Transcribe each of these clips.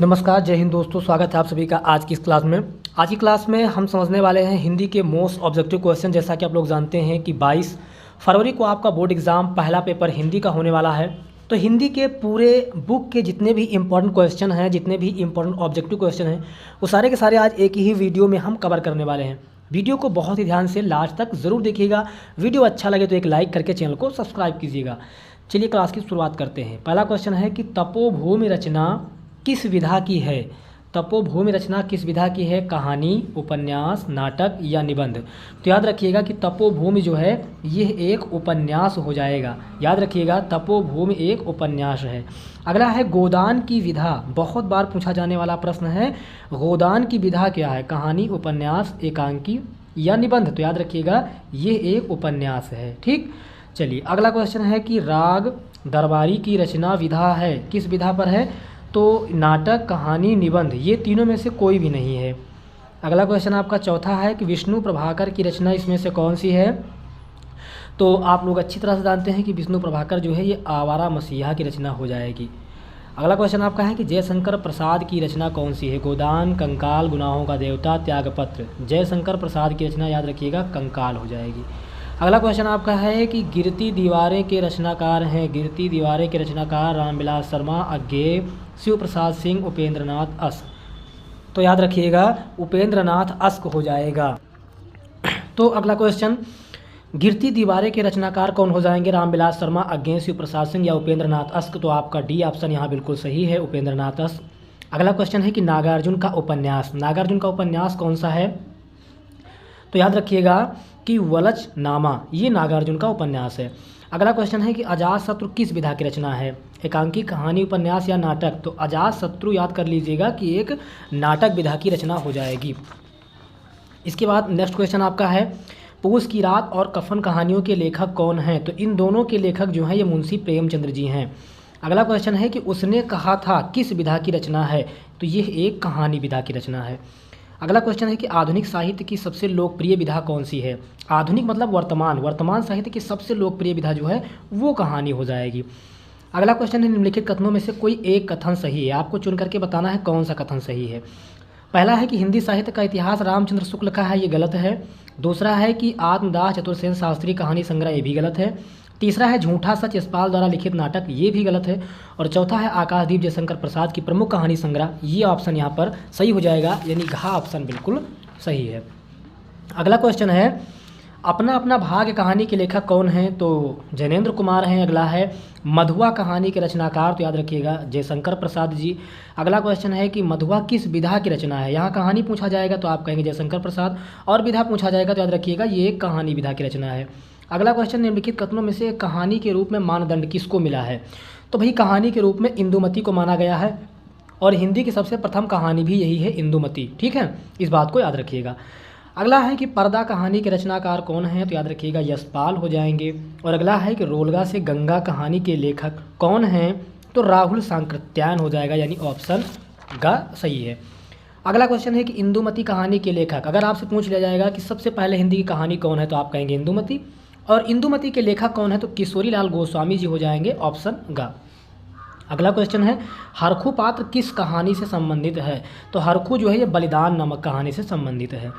नमस्कार, जय हिंद दोस्तों। स्वागत है आप सभी का आज की इस क्लास में। आज की क्लास में हम समझने वाले हैं हिंदी के मोस्ट ऑब्जेक्टिव क्वेश्चन। जैसा कि आप लोग जानते हैं कि 22 फरवरी को आपका बोर्ड एग्ज़ाम पहला पेपर हिंदी का होने वाला है। तो हिंदी के पूरे बुक के जितने भी इंपॉर्टेंट क्वेश्चन हैं, जितने भी इंपॉर्टेंट ऑब्जेक्टिव क्वेश्चन हैं, वो सारे के सारे आज एक ही वीडियो में हम कवर करने वाले हैं। वीडियो को बहुत ही ध्यान से लास्ट तक ज़रूर देखिएगा। वीडियो अच्छा लगे तो एक लाइक करके चैनल को सब्सक्राइब कीजिएगा। चलिए क्लास की शुरुआत करते हैं। पहला क्वेश्चन है कि तपोभूमि रचना किस विधा की है। तपोभूमि रचना किस विधा की है? कहानी, उपन्यास, नाटक या निबंध। तो याद रखिएगा कि तपोभूमि जो है ये एक उपन्यास हो जाएगा। याद रखिएगा तपोभूमि एक उपन्यास है। अगला है गोदान की विधा। बहुत बार पूछा जाने वाला प्रश्न है, गोदान की विधा क्या है? कहानी, उपन्यास, एकांकी या निबंध। तो याद रखिएगा ये एक उपन्यास है। ठीक, चलिए अगला क्वेश्चन है कि राग दरबारी की रचना विधा है, किस विधा पर है? तो नाटक, कहानी, निबंध, ये तीनों में से कोई भी नहीं है। अगला क्वेश्चन आपका चौथा है कि विष्णु प्रभाकर की रचना इसमें से कौन सी है? तो आप लोग अच्छी तरह से जानते हैं कि विष्णु प्रभाकर जो है ये आवारा मसीहा की रचना हो जाएगी। अगला क्वेश्चन आपका है कि जयशंकर प्रसाद की रचना कौन सी है? गोदान, कंकाल, गुनाहों का देवता, त्यागपत्र। जयशंकर प्रसाद की रचना याद रखिएगा कंकाल हो जाएगी। अगला क्वेश्चन आपका है कि गिरती दीवारें के रचनाकार हैं। गिरती दीवारें के रचनाकार रामविलास शर्मा, अज्ञेय, शिव प्रसाद सिंह, उपेंद्रनाथ अश्क। तो याद रखिएगा उपेंद्रनाथ अश्क हो जाएगा। तो अगला क्वेश्चन, गिरती दीवारें के रचनाकार कौन हो जाएंगे? रामविलास शर्मा, अज्ञेय, शिव प्रसाद सिंह या उपेंद्रनाथ अश्क। तो आपका डी ऑप्शन यहाँ बिल्कुल सही है, उपेंद्रनाथ अश्क। अगला क्वेश्चन है कि नागार्जुन का उपन्यास। नागार्जुन का उपन्यास कौन सा है? तो याद रखिएगा कि वलचनामा, ये नागार्जुन का उपन्यास है। अगला क्वेश्चन है कि अजातशत्रु किस विधा की रचना है? एकांकी, कहानी, उपन्यास या नाटक। तो अजातशत्रु याद कर लीजिएगा कि एक नाटक विधा की रचना हो जाएगी। इसके बाद नेक्स्ट क्वेश्चन आपका है पूस की रात और कफन कहानियों के लेखक कौन हैं? तो इन दोनों के लेखक जो हैं ये मुंशी प्रेमचंद्र जी हैं। अगला क्वेश्चन है कि उसने कहा था किस विधा की रचना है? तो यह एक कहानी विधा की रचना है। अगला क्वेश्चन है कि आधुनिक साहित्य की सबसे लोकप्रिय विधा कौन सी है? आधुनिक मतलब वर्तमान साहित्य की सबसे लोकप्रिय विधा जो है वो कहानी हो जाएगी। अगला क्वेश्चन है निम्नलिखित कथनों में से कोई एक कथन सही है। आपको चुन करके बताना है कौन सा कथन सही है। पहला है कि हिंदी साहित्य का इतिहास रामचंद्र शुक्ल का है, ये गलत है। दूसरा है कि आत्मदास चतुर्सेन शास्त्री कहानी संग्रह, ये भी गलत है। तीसरा है झूठा सच यशपाल द्वारा लिखित नाटक, ये भी गलत है। और चौथा है आकाशदीप जयशंकर प्रसाद की प्रमुख कहानी संग्रह, ये ऑप्शन यहाँ पर सही हो जाएगा, यानी घ ऑप्शन बिल्कुल सही है। अगला क्वेश्चन है अपना अपना भाग्य कहानी के लेखक कौन हैं? तो जैनेन्द्र कुमार हैं। अगला है मधुआ कहानी के रचनाकार, तो याद रखिएगा जयशंकर प्रसाद जी। अगला क्वेश्चन है कि मधुआ किस विधा की रचना है? यहाँ कहानी पूछा जाएगा तो आप कहेंगे जयशंकर प्रसाद, और विधा पूछा जाएगा तो याद रखिएगा ये एक कहानी विधा की रचना है। अगला क्वेश्चन निम्नलिखित कथनों में से कहानी के रूप में मानदंड किसको मिला है? तो भाई कहानी के रूप में इंदुमती को माना गया है, और हिंदी की सबसे प्रथम कहानी भी यही है, इंदुमती। ठीक है, इस बात को याद रखिएगा। अगला है कि पर्दा कहानी के रचनाकार कौन हैं? तो याद रखिएगा यशपाल हो जाएंगे। और अगला है कि रोलगा से गंगा कहानी के लेखक कौन हैं? तो राहुल सांकृत्यायन हो जाएगा, यानी ऑप्शन ग सही है। अगला क्वेश्चन है कि इंदुमती कहानी के लेखक, अगर आपसे पूछ लिया जाएगा कि सबसे पहले हिंदी की कहानी कौन है, तो आप कहेंगे इंदुमती। और इंदुमती के लेखक कौन है? तो किशोरी लाल गोस्वामी जी हो जाएंगे, ऑप्शन ग। अगला क्वेश्चन है हरखू पात्र किस कहानी से संबंधित है? तो हरखू जो है ये बलिदान नामक कहानी से संबंधित है।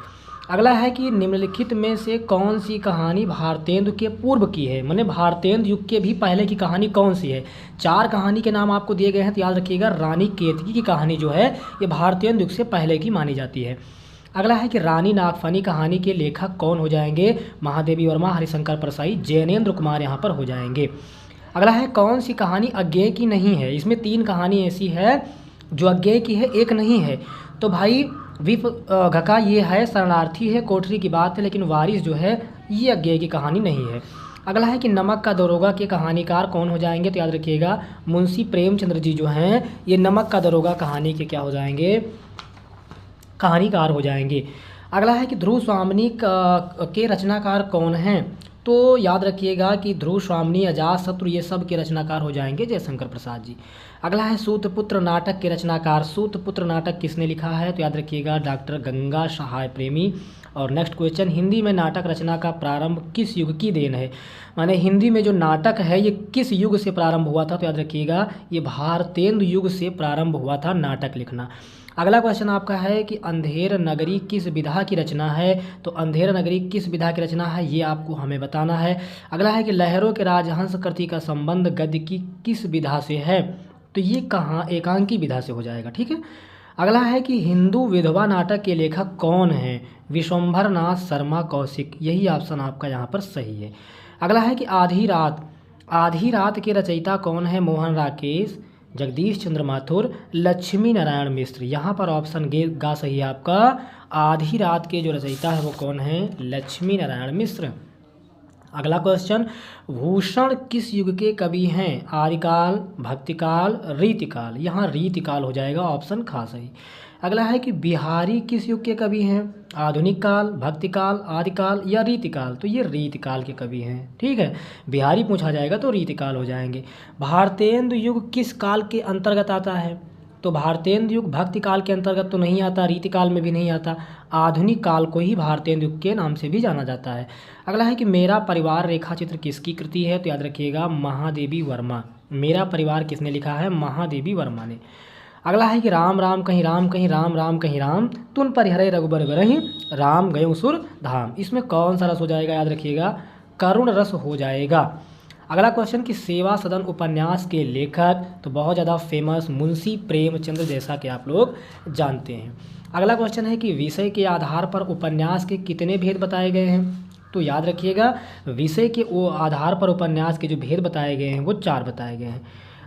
अगला है कि निम्नलिखित में से कौन सी कहानी भारतेंदु के पूर्व की है? माने भारतेंदु युग के भी पहले की कहानी कौन सी है? 4 कहानी के नाम आपको दिए गए हैं, तो याद रखिएगा रानी केतकी की कहानी जो है ये भारतेंदु युग से पहले की मानी जाती है। अगला है कि रानी नागफनी कहानी के लेखक कौन हो जाएंगे? महादेवी वर्मा, हरिशंकर परसाई, जैनेन्द्र कुमार यहाँ पर हो जाएंगे। अगला है कौन सी कहानी अज्ञेय की नहीं है? इसमें 3 कहानी ऐसी है जो अज्ञेय की है, एक नहीं है। तो भाई विप घका ये है, शरणार्थी है, कोठरी की बात है, लेकिन वारिस जो है ये अज्ञेय की कहानी नहीं है। अगला है कि नमक का दरोगा के कहानीकार कौन हो जाएंगे? तो याद रखिएगा मुंशी प्रेमचंद्र जी जो हैं ये नमक का दरोगा कहानी के क्या हो जाएंगे? कहानीकार हो जाएंगे। अगला है कि ध्रुव स्वामिनी के रचनाकार कौन हैं? तो याद रखिएगा कि ध्रुव स्वामिनी, अजातशत्रु, ये सब के रचनाकार हो जाएंगे जयशंकर प्रसाद जी। अगला है सूतपुत्र नाटक के रचनाकार। सूतपुत्र नाटक किसने लिखा है? तो याद रखिएगा डॉक्टर गंगा सहाय प्रेमी। और नेक्स्ट क्वेश्चन, हिंदी में नाटक रचना का प्रारंभ किस युग की देन है? माने हिंदी में जो नाटक है ये किस युग से प्रारंभ हुआ था? तो याद रखिएगा ये भारतेंदु युग से प्रारंभ हुआ था नाटक लिखना। अगला क्वेश्चन आपका है कि अंधेर नगरी किस विधा की रचना है? तो अंधेर नगरी किस विधा की रचना है ये आपको हमें बताना है। अगला है कि लहरों के राजहंस कृति का संबंध गद्य की किस विधा से है? तो ये कहाँ, एकांकी विधा से हो जाएगा, ठीक है। अगला है कि हिंदू विधवा नाटक के लेखक कौन हैं? विश्वंभर नाथ शर्मा कौशिक, यही ऑप्शन आपका यहाँ पर सही है। अगला है कि आधी रात के रचयिता कौन है? मोहन राकेश, जगदीश चंद्र माथुर, लक्ष्मी नारायण मिश्र। यहाँ पर ऑप्शन गा सही है आपका, आधी रात के जो रचयिता है वो कौन है? लक्ष्मी नारायण मिश्र। अगला क्वेश्चन, भूषण किस युग के कवि हैं? आदिकाल, भक्तिकाल, रीतिकाल। यहाँ रीतिकाल हो जाएगा, ऑप्शन खा सही। अगला है कि बिहारी किस युग के कवि हैं? आधुनिक काल, भक्तिकाल, आदिकाल या रीतिकाल। तो ये रीतिकाल के कवि हैं, ठीक है। बिहारी पूछा जाएगा तो रीतिकाल हो जाएंगे। भारतेंदु युग किस काल के अंतर्गत आता है? तो भारतेंदु युग भक्ति काल के अंतर्गत तो नहीं आता, रीतिकाल में भी नहीं आता। आधुनिक काल को ही भारतेंदु युग के नाम से भी जाना जाता है। अगला है कि मेरा परिवार रेखा चित्र किसकी कृति है? तो याद रखिएगा महादेवी वर्मा। मेरा परिवार किसने लिखा है? महादेवी वर्मा ने। अगला है कि राम राम कहीं राम कहीं राम राम कहीं राम, तुन परिहरे रघुबर गरहि, राम गयो सुर धाम। इसमें कौन सा रस हो जाएगा? याद रखिएगा करुण रस हो जाएगा। अगला क्वेश्चन कि सेवा सदन उपन्यास के लेखक, तो बहुत ज़्यादा फेमस मुंशी प्रेमचंद्र, जैसा कि आप लोग जानते हैं। अगला क्वेश्चन है कि विषय के आधार पर उपन्यास के कितने भेद बताए गए हैं? तो याद रखिएगा विषय के आधार पर उपन्यास के जो भेद बताए गए हैं वो 4 बताए गए हैं।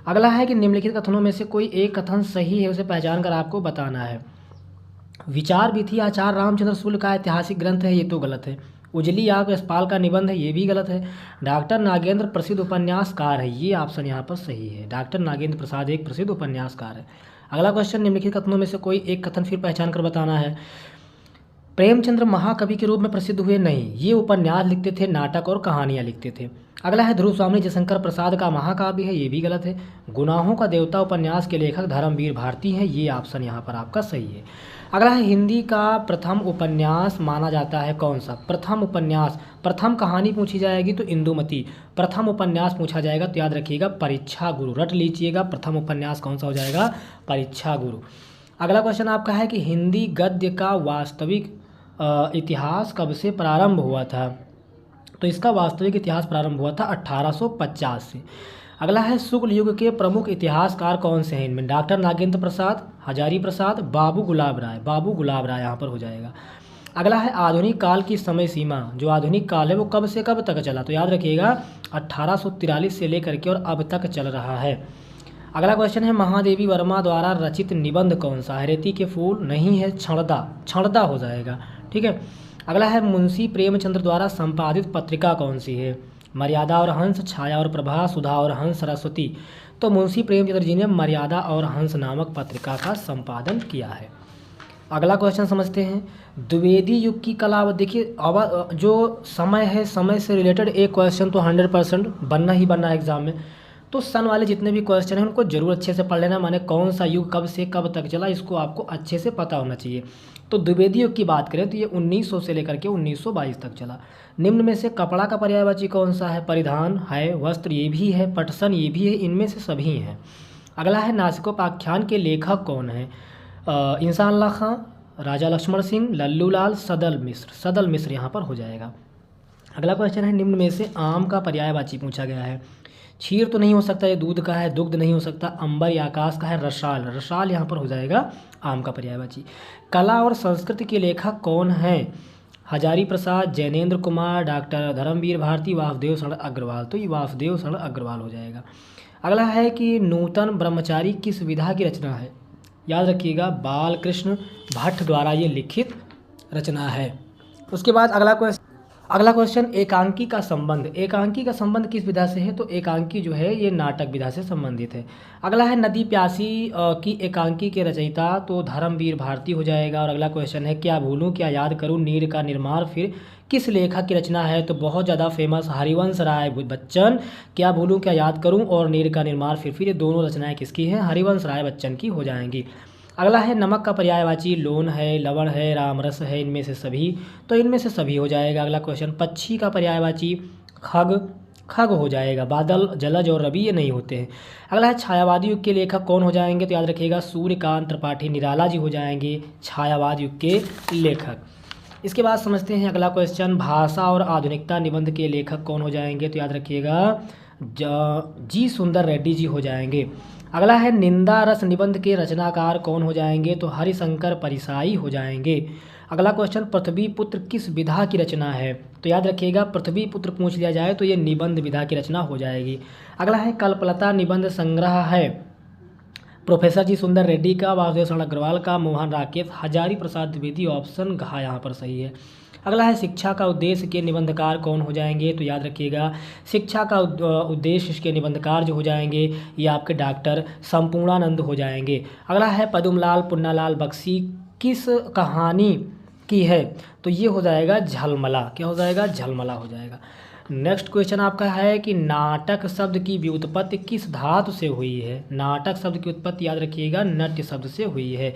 अगला है कि निम्नलिखित कथनों में से कोई एक कथन सही है, उसे पहचान कर आपको बताना है। विचार विधि आचार्य रामचंद्र शुक्ल का ऐतिहासिक ग्रंथ है, ये तो गलत है। उजली आग यशपाल का निबंध है, ये भी गलत है। डॉक्टर नागेंद्र प्रसिद्ध उपन्यासकार है, ये ऑप्शन यहाँ पर सही है। डॉक्टर नागेंद्र प्रसाद एक प्रसिद्ध उपन्यासकार है। अगला क्वेश्चन, निम्नलिखित कथनों में से कोई एक कथन फिर पहचान कर बताना है। प्रेमचंद्र महाकवि के रूप में प्रसिद्ध हुए? नहीं, ये उपन्यास लिखते थे, नाटक और कहानियाँ लिखते थे। अगला है ध्रुव स्वामी जयशंकर प्रसाद का महाकाव्य है, ये भी गलत है। गुनाहों का देवता उपन्यास के लेखक धर्मवीर भारती हैं, ये ऑप्शन यहाँ पर आपका सही है। अगला है हिंदी का प्रथम उपन्यास माना जाता है कौन सा? प्रथम उपन्यास, प्रथम कहानी पूछी जाएगी तो इंदुमती। प्रथम उपन्यास पूछा जाएगा तो याद रखिएगा परीक्षा गुरु, रट लीजिएगा। प्रथम उपन्यास कौन सा हो जाएगा? परीक्षा गुरु। अगला क्वेश्चन आपका है कि हिंदी गद्य का वास्तविक इतिहास कब से प्रारंभ हुआ था? तो इसका वास्तविक इतिहास प्रारंभ हुआ था 1850 से। अगला है शुक्ल युग के प्रमुख इतिहासकार कौन से हैं? इनमें डॉक्टर नागेंद्र प्रसाद, हजारी प्रसाद, बाबू गुलाब राय। बाबू गुलाब राय यहाँ पर हो जाएगा। अगला है आधुनिक काल की समय सीमा, जो आधुनिक काल है वो कब से कब तक चला? तो याद रखिएगा 1843 से लेकर के और अब तक चल रहा है। अगला क्वेश्चन है महादेवी वर्मा द्वारा रचित निबंध कौन सा है? रेती के फूल नहीं है, छड़दा, छड़दा हो जाएगा, ठीक है। अगला है मुंशी प्रेमचंद्र द्वारा संपादित पत्रिका कौन सी है? मर्यादा और हंस, छाया और प्रभा, सुधा और हंस, सरस्वती। तो मुंशी प्रेमचंद्र जी ने मर्यादा और हंस नामक पत्रिका का संपादन किया है। अगला क्वेश्चन समझते हैं, द्विवेदी युग की कला। देखिए अब जो समय है, समय से रिलेटेड एक क्वेश्चन तो 100% बनना ही बनना है एग्जाम में। तो सन वाले जितने भी क्वेश्चन हैं उनको जरूर अच्छे से पढ़ लेना, माने कौन सा युग कब से कब तक चला, इसको आपको अच्छे से पता होना चाहिए। तो द्विवेदी युग की बात करें तो ये 1900 से लेकर के 1922 तक चला। निम्न में से कपड़ा का पर्यायवाची कौन सा है? परिधान है, वस्त्र ये भी है, पटसन ये भी है, इनमें से सभी हैं। अगला है नासिकोपाख्यान के लेखक कौन है? इंसान अल्लाह खां, राजा लक्ष्मण सिंह, लल्लू लाल, सदल मिश्र। सदल मिश्र यहाँ पर हो जाएगा। अगला क्वेश्चन है निम्न में से आम का पर्यायवाची पूछा गया है। क्षीर तो नहीं हो सकता, ये दूध का है। दुग्ध नहीं हो सकता, अंबर या आकाश का है। रसाल, रसाल यहाँ पर हो जाएगा आम का पर्यायवाची। कला और संस्कृति के लेखक कौन हैं? हजारी प्रसाद, जैनेन्द्र कुमार, डॉक्टर धर्मवीर भारती, वासुदेव शरण अग्रवाल। तो ये वासुदेव शरण अग्रवाल हो जाएगा। अगला है कि नूतन ब्रह्मचारी किस विधा की रचना है? याद रखिएगा बालकृष्ण भट्ट द्वारा ये लिखित रचना है। उसके बाद अगला क्वेश्चन एकांकी का संबंध। एकांकी का संबंध किस विधा से है? तो एकांकी जो है ये नाटक विधा से संबंधित है। अगला है नदी प्यासी की एकांकी के रचयिता, तो धर्मवीर भारती हो जाएगा। और अगला क्वेश्चन है क्या भूलूं क्या याद करूं नीर का निर्माण फिर किस लेखक की रचना है? तो बहुत ज़्यादा फेमस हरिवंश राय बच्चन। क्या भूलूं क्या याद करूं और नीर का निर्माण फिर ये दोनों रचनाएं किसकी हैं? हरिवंश राय बच्चन की हो जाएंगी। अगला है नमक का पर्यायवाची लोन है, लवण है, रामरस है, इनमें से सभी, तो इनमें से सभी हो जाएगा। अगला क्वेश्चन, पक्षी का पर्यायवाची खग, खग हो जाएगा। बादल, जलज और रवि ये नहीं होते हैं। अगला है छायावादी युग के लेखक कौन हो जाएंगे, तो याद रखिएगा सूर्यकांत त्रिपाठी निराला जी हो जाएंगे छायावाद युग के लेखक। इसके बाद समझते हैं अगला क्वेश्चन, भाषा और आधुनिकता निबंध के लेखक कौन हो जाएंगे, तो याद रखिएगा जी सुंदर रेड्डी जी हो जाएंगे। अगला है निंदा रस निबंध के रचनाकार कौन हो जाएंगे, तो हरिशंकर परिसाई हो जाएंगे। अगला क्वेश्चन, पृथ्वी पुत्र किस विधा की रचना है, तो याद रखिएगा पृथ्वी पुत्र पूछ लिया जाए तो ये निबंध विधा की रचना हो जाएगी। अगला है कल्पलता निबंध संग्रह है प्रोफेसर जी सुंदर रेड्डी का, वासुदेव शरण अग्रवाल का, मोहन राकेश, हजारी प्रसाद द्विवेदी, ऑप्शन घ यहाँ पर सही है। अगला है शिक्षा का उद्देश्य के निबंधकार कौन हो जाएंगे, तो याद रखिएगा शिक्षा का उद्देश्य के निबंधकार जो हो जाएंगे ये आपके डॉक्टर संपूर्णानंद हो जाएंगे। अगला है पद्मलाल पुन्नालाल बख्शी किस कहानी की है, तो ये हो जाएगा झलमला। क्या हो जाएगा, झलमला हो जाएगा। नेक्स्ट क्वेश्चन आपका है कि नाटक शब्द की व्युत्पत्ति किस धातु से हुई है। नाटक शब्द की उत्पत्ति याद रखिएगा नट्य शब्द से हुई है।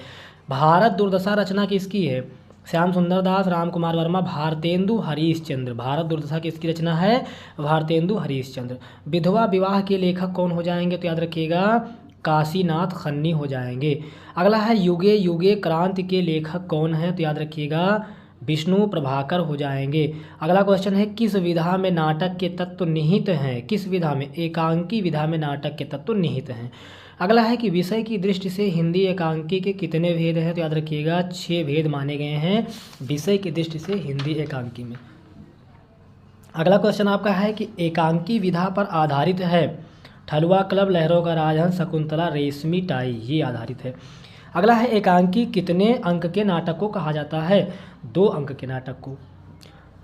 भारत दुर्दशा रचना किसकी है, श्याम सुंदर दास, राम कुमार वर्मा, भारतेंदु हरीशचंद्र। भारत दुर्दशा किसकी रचना है, भारतेंदु हरीशचंद्र। विधवा विवाह के लेखक कौन हो जाएंगे, तो याद रखिएगा काशीनाथ खन्नी हो जाएंगे। अगला है युगे युगे क्रांति के लेखक कौन है, तो याद रखिएगा विष्णु प्रभाकर हो जाएंगे। अगला क्वेश्चन है किस विधा में नाटक के तत्व निहित हैं, किस विधा में, एकांकी विधा में नाटक के तत्व निहित हैं। अगला है कि विषय की दृष्टि से हिंदी एकांकी के कितने भेद हैं, तो याद रखिएगा 6 भेद माने गए हैं विषय की दृष्टि से हिंदी एकांकी में। अगला क्वेश्चन आपका है कि एकांकी विधा पर आधारित है ठलुआ क्लब, लहरों का राजहंस, शकुंतला, रेशमी टाई, ये आधारित है। अगला है एकांकी कितने अंक के नाटक को कहा जाता है, 2 अंक के नाटक को।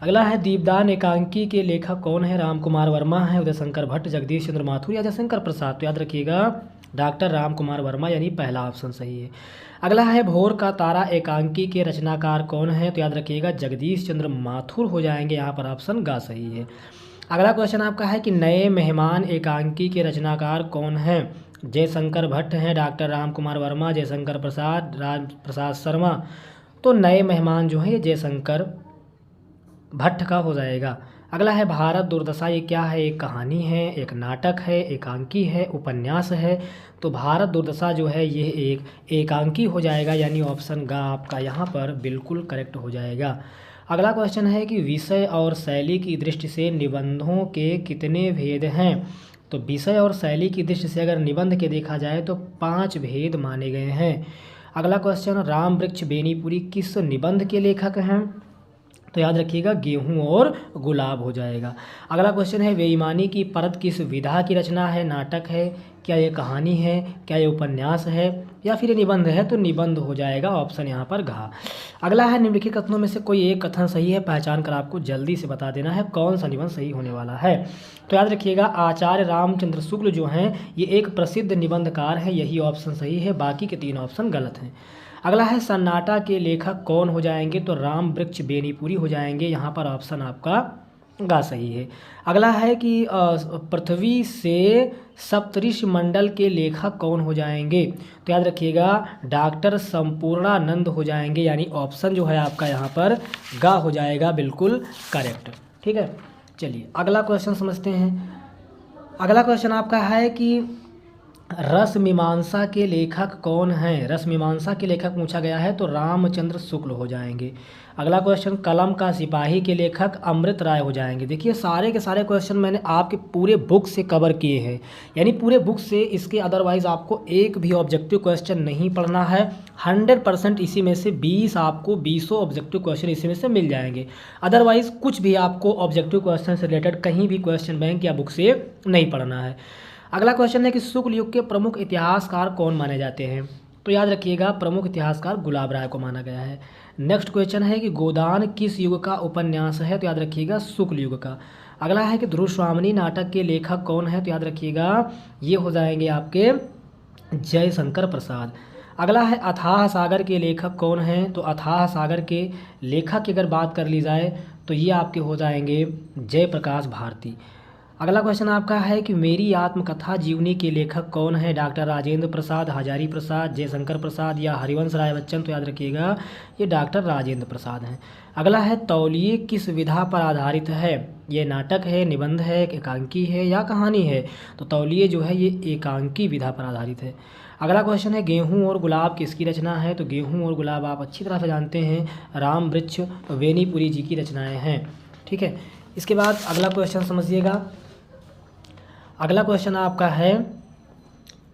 अगला है दीपदान एकांकी के लेखक कौन है, राम कुमार वर्मा है, उदय शंकर भट्ट, जगदीश चंद्र माथुर या जयशंकर प्रसाद, तो याद रखिएगा डॉक्टर राम कुमार वर्मा, यानी पहला ऑप्शन सही है। अगला है भोर का तारा एकांकी के रचनाकार कौन है, तो याद रखिएगा जगदीश चंद्र माथुर हो जाएंगे, यहाँ पर ऑप्शन गा सही है। अगला क्वेश्चन आपका है कि नए मेहमान एकांकी के रचनाकार कौन हैं, जयशंकर भट्ट हैं, डॉक्टर राम कुमार वर्मा, जयशंकर प्रसाद, राज प्रसाद शर्मा, तो नए मेहमान जो हैं ये जयशंकर भट्ट का हो जाएगा। अगला है भारत दुर्दशा, ये क्या है, एक कहानी है, एक नाटक है, एकांकी है, उपन्यास है, तो भारत दुर्दशा जो है ये एक एकांकी हो जाएगा, यानी ऑप्शन गा आपका यहाँ पर बिल्कुल करेक्ट हो जाएगा। अगला क्वेश्चन है कि विषय और शैली की दृष्टि से निबंधों के कितने भेद हैं, तो विषय और शैली की दृष्टि से अगर निबंध के देखा जाए तो 5 भेद माने गए हैं। अगला क्वेश्चन, राम वृक्ष बेनीपुरी किस निबंध के लेखक हैं, तो याद रखिएगा गेहूं और गुलाब हो जाएगा। अगला क्वेश्चन है बेईमानी की परत किस विधा की रचना है, नाटक है, क्या ये कहानी है, क्या ये उपन्यास है या फिर ये निबंध है, तो निबंध हो जाएगा, ऑप्शन यहाँ पर घा। अगला है निम्नलिखित कथनों में से कोई एक कथन सही है, पहचान कर आपको जल्दी से बता देना है कौन सा निबंध सही होने वाला है। तो याद रखिएगा आचार्य रामचंद्र शुक्ल जो हैं ये एक प्रसिद्ध निबंधकार हैं, यही ऑप्शन सही है, बाकी के 3 ऑप्शन गलत हैं। अगला है सन्नाटा के लेखक कौन हो जाएंगे, तो राम वृक्ष बेनीपुरी हो जाएंगे, यहाँ पर ऑप्शन आपका गा सही है। अगला है कि पृथ्वी से सप्तऋषि मंडल के लेखक कौन हो जाएंगे, तो याद रखिएगा डॉक्टर संपूर्णानंद हो जाएंगे, यानी ऑप्शन जो है आपका यहाँ पर गा हो जाएगा, बिल्कुल करेक्ट। ठीक है, चलिए अगला क्वेश्चन समझते हैं। अगला क्वेश्चन आपका है कि रस मीमांसा के लेखक कौन हैं, रस मीमांसा के लेखक पूछा गया है तो रामचंद्र शुक्ल हो जाएंगे। अगला क्वेश्चन, कलम का सिपाही के लेखक अमृत राय हो जाएंगे। देखिए सारे के सारे क्वेश्चन मैंने आपके पूरे बुक से कवर किए हैं, यानी पूरे बुक से, इसके अदरवाइज़ आपको एक भी ऑब्जेक्टिव क्वेश्चन नहीं पढ़ना है। 100% इसी में से 20 आपको 20 ऑब्जेक्टिव क्वेश्चन इसी में से मिल जाएंगे। अदरवाइज़ कुछ भी आपको ऑब्जेक्टिव क्वेश्चन से रिलेटेड कहीं भी क्वेश्चन बैंक या बुक से नहीं पढ़ना है। अगला क्वेश्चन है कि शुक्ल युग के प्रमुख इतिहासकार कौन माने जाते हैं, तो याद रखिएगा प्रमुख इतिहासकार गुलाब राय को माना गया है। नेक्स्ट क्वेश्चन है कि गोदान किस युग का उपन्यास है, तो याद रखिएगा शुक्ल युग का। अगला है कि ध्रुवस्वामिनी नाटक के लेखक कौन है, तो याद रखिएगा ये हो जाएंगे आपके जयशंकर प्रसाद। अगला है अथाह सागर के लेखक कौन हैं, तो अथाह सागर के लेखक की अगर बात कर ली जाए तो ये आपके हो जाएंगे जयप्रकाश भारती। अगला क्वेश्चन आपका है कि मेरी आत्मकथा जीवनी के लेखक कौन है? डॉक्टर राजेंद्र प्रसाद, हजारी प्रसाद, जयशंकर प्रसाद या हरिवंश राय बच्चन? तो याद रखिएगा ये डॉक्टर राजेंद्र प्रसाद हैं। अगला है तौलिए किस विधा पर आधारित है? ये नाटक है, निबंध है, एकांकी है या कहानी है? तो तौलिए जो है ये एकांकी विधा पर आधारित है। अगला क्वेश्चन है गेहूं और गुलाब किसकी रचना है? तो गेहूं और गुलाब आप अच्छी तरह से जानते हैं राम वृक्ष वेनीपुरी जी की रचनाएं हैं। ठीक है, इसके बाद अगला क्वेश्चन समझिएगा। अगला क्वेश्चन आपका है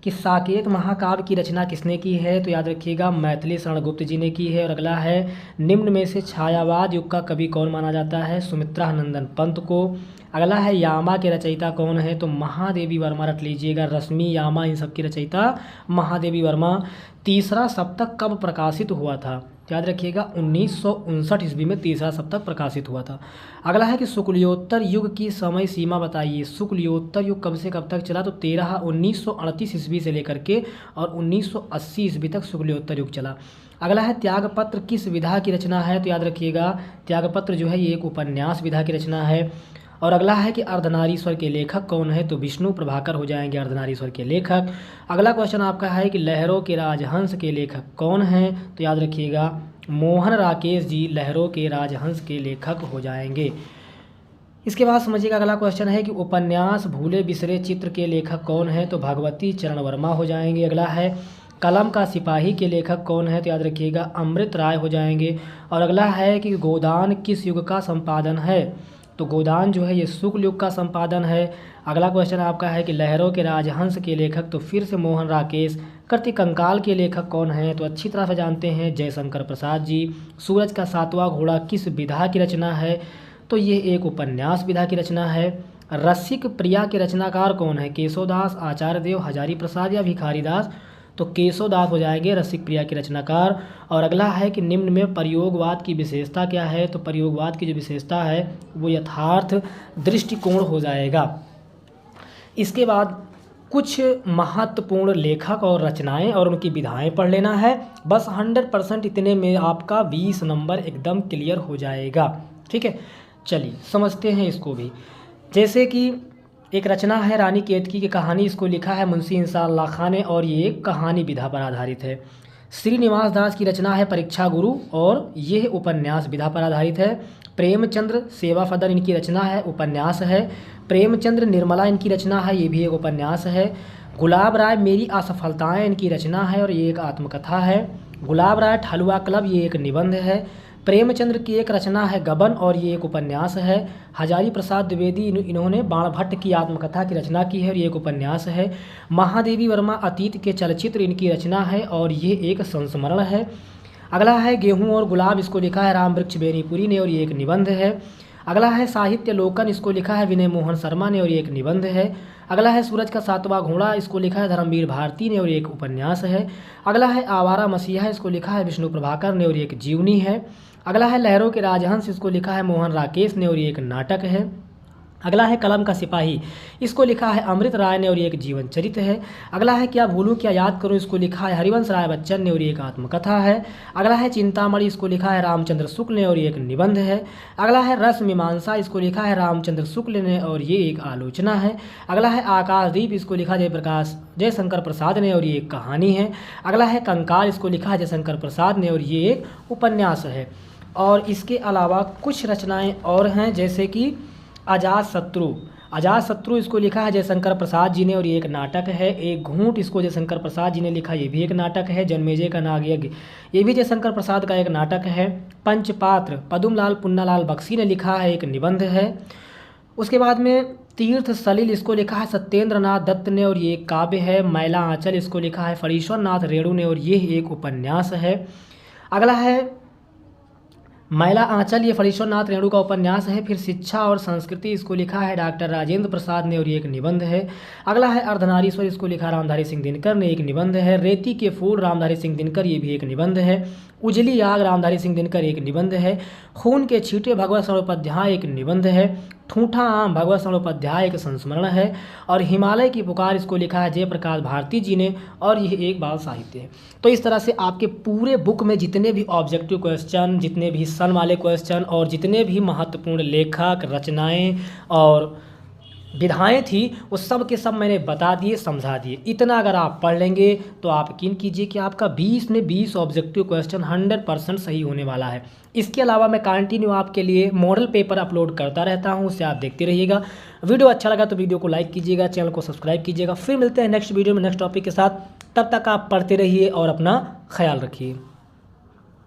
कि साकेत महाकाव्य की रचना किसने की है? तो याद रखिएगा मैथिली शरण गुप्त जी ने की है। और अगला है निम्न में से छायावाद युग का कवि कौन माना जाता है? सुमित्रा नंदन पंत को। अगला है यामा के रचयिता कौन है? तो महादेवी वर्मा, रट लीजिएगा, रश्मि, यामा, इन सब की रचयिता महादेवी वर्मा। तीसरा सप्तक कब प्रकाशित हुआ था? याद रखिएगा 1959 ईस्वी में तीसरा सप्तक प्रकाशित हुआ था। अगला है कि शुक्लियोत्तर युग की समय सीमा बताइए। शुक्लियोत्तर युग कब से कब तक चला? तो 1938 ईस्वी से लेकर के और 1980 ईस्वी तक शुक्लियोत्तर युग चला। अगला है त्यागपत्र किस विधा की रचना है? तो याद रखिएगा त्यागपत्र जो है ये एक उपन्यास विधा की रचना है। और अगला है कि अर्धनारीश्वर के लेखक कौन है? तो विष्णु प्रभाकर हो जाएंगे अर्धनारीश्वर के लेखक। अगला क्वेश्चन आपका है कि लहरों के राजहंस के लेखक कौन हैं? तो याद रखिएगा मोहन राकेश जी लहरों के राजहंस के लेखक हो जाएंगे। इसके बाद समझिएगा अगला क्वेश्चन है कि उपन्यास भूले बिसरे चित्र के लेखक कौन है? तो भगवती चरण वर्मा हो जाएंगे। अगला है कलम का सिपाही के लेखक कौन है? तो याद रखिएगा अमृत राय हो जाएंगे। और अगला है कि गोदान किस युग का संपादन है? तो गोदान जो है ये शुक्ल युग का संपादन है। अगला क्वेश्चन आपका है कि लहरों के राजहंस के लेखक तो फिर से मोहन राकेश। कृति कंकाल के लेखक कौन हैं? तो अच्छी तरह से जानते हैं जयशंकर प्रसाद जी। सूरज का सातवां घोड़ा किस विधा की रचना है? तो ये एक उपन्यास विधा की रचना है। रसिक प्रिया के रचनाकार कौन है? केशवदास, आचार्य देव, हजारी प्रसाद या भिखारीदास? तो केशवदास हो जाएंगे रसिक प्रिया के रचनाकार। और अगला है कि निम्न में प्रयोगवाद की विशेषता क्या है? तो प्रयोगवाद की जो विशेषता है वो यथार्थ दृष्टिकोण हो जाएगा। इसके बाद कुछ महत्वपूर्ण लेखक और रचनाएं और उनकी विधाएं पढ़ लेना है। बस 100% इतने में आपका 20 नंबर एकदम क्लियर हो जाएगा। ठीक है, चलिए समझते हैं इसको भी। जैसे कि एक रचना है रानी केतकी की कहानी, इसको लिखा है मुंशी इंसान अल्लाह खान ने और ये एक कहानी विधा पर आधारित है। श्रीनिवास दास की रचना है परीक्षा गुरु और ये उपन्यास विधा पर आधारित है। प्रेमचंद्र सेवा सदन इनकी रचना है, उपन्यास है। प्रेमचंद्र निर्मला इनकी रचना है, ये भी एक उपन्यास है। गुलाब राय मेरी असफलताएं इनकी रचना है और ये एक आत्मकथा है। गुलाब राय ठलुआ क्लब ये एक निबंध है। प्रेमचंद्र की एक रचना है गबन और ये एक उपन्यास है। हजारी प्रसाद द्विवेदी इन्होंने बाणभट्ट की आत्मकथा की रचना की है और ये एक उपन्यास है। महादेवी वर्मा अतीत के चलचित्र इनकी रचना है और ये एक संस्मरण है। अगला है गेहूं और गुलाब, इसको लिखा है राम वृक्ष बेनीपुरी ने और ये एक निबंध है। अगला है साहित्य लोकन, इसको लिखा है विनय मोहन शर्मा ने और ये एक निबंध है। अगला है सूरज का सातवां घोड़ा, इसको लिखा है धर्मवीर भारती ने और ये एक उपन्यास है। अगला है आवारा मसीहा, इसको लिखा है विष्णु प्रभाकर ने और ये एक जीवनी है। अगला है लहरों के राजहंस, इसको लिखा है मोहन राकेश ने और ये एक नाटक है। अगला है कलम का सिपाही, इसको लिखा है अमृत राय ने और ये एक जीवन चरित्र है। अगला है क्या भूलूं क्या याद करूं, इसको लिखा है हरिवंश राय बच्चन ने और ये एक आत्मकथा है। अगला है चिंतामणि, इसको लिखा है रामचंद्र शुक्ल ने और ये एक निबंध है। अगला है रस मीमांसा, इसको लिखा है रामचंद्र शुक्ल ने और ये एक आलोचना है। अगला है आकाशदीप, इसको लिखा जयशंकर प्रसाद ने और ये एक कहानी है। अगला है कंकाल, इसको लिखा है जयशंकर प्रसाद ने और ये एक उपन्यास है। और इसके अलावा कुछ रचनाएं और हैं, जैसे कि अजातशत्रु इसको लिखा है जयशंकर प्रसाद जी ने और ये एक नाटक है। एक घूंट, इसको जयशंकर प्रसाद जी ने लिखा, ये भी एक नाटक है। जन्मेजय का नागयज्ञ, ये भी जयशंकर प्रसाद का एक नाटक है। पंचपात्र पदुमलाल पुन्नालाल बख्शी ने लिखा है, एक निबंध है। उसके बाद में तीर्थ सलिल, इसको लिखा है सत्येंद्र नाथ दत्त ने और ये एक काव्य है। मैला आंचल, इसको लिखा है फणीश्वर नाथ रेणु ने और ये एक उपन्यास है। अगला है मैला आंचल, ये फणीश्वर नाथ रेणु का उपन्यास है। फिर शिक्षा और संस्कृति, इसको लिखा है डॉक्टर राजेंद्र प्रसाद ने और ये एक निबंध है। अगला है अर्धनारीश्वर, इसको लिखा रामधारी सिंह दिनकर ने, एक निबंध है। रेती के फूल रामधारी सिंह दिनकर, ये भी एक निबंध है। उजली आग रामधारी सिंह दिनकर, एक निबंध है। खून के छींटे भगवत सणोपाध्याय, एक निबंध है। ठूठा आम भगवत सणोपाध्याय, एक संस्मरण है। और हिमालय की पुकार, इसको लिखा है जयप्रकाश भारती जी ने और यह एक बाल साहित्य है। तो इस तरह से आपके पूरे बुक में जितने भी ऑब्जेक्टिव क्वेश्चन, जितने भी सन वाले क्वेश्चन और जितने भी महत्वपूर्ण लेखक, रचनाएं और विधाएं थी वो सब के सब मैंने बता दिए, समझा दिए। इतना अगर आप पढ़ लेंगे तो आप यकीन कीजिए कि आपका 20 में 20 ऑब्जेक्टिव क्वेश्चन 100% सही होने वाला है। इसके अलावा मैं कंटिन्यू आपके लिए मॉडल पेपर अपलोड करता रहता हूं, उसे आप देखते रहिएगा। वीडियो अच्छा लगा तो वीडियो को लाइक कीजिएगा, चैनल को सब्सक्राइब कीजिएगा। फिर मिलते हैं नेक्स्ट वीडियो में नेक्स्ट टॉपिक के साथ। तब तक आप पढ़ते रहिए और अपना ख्याल रखिए।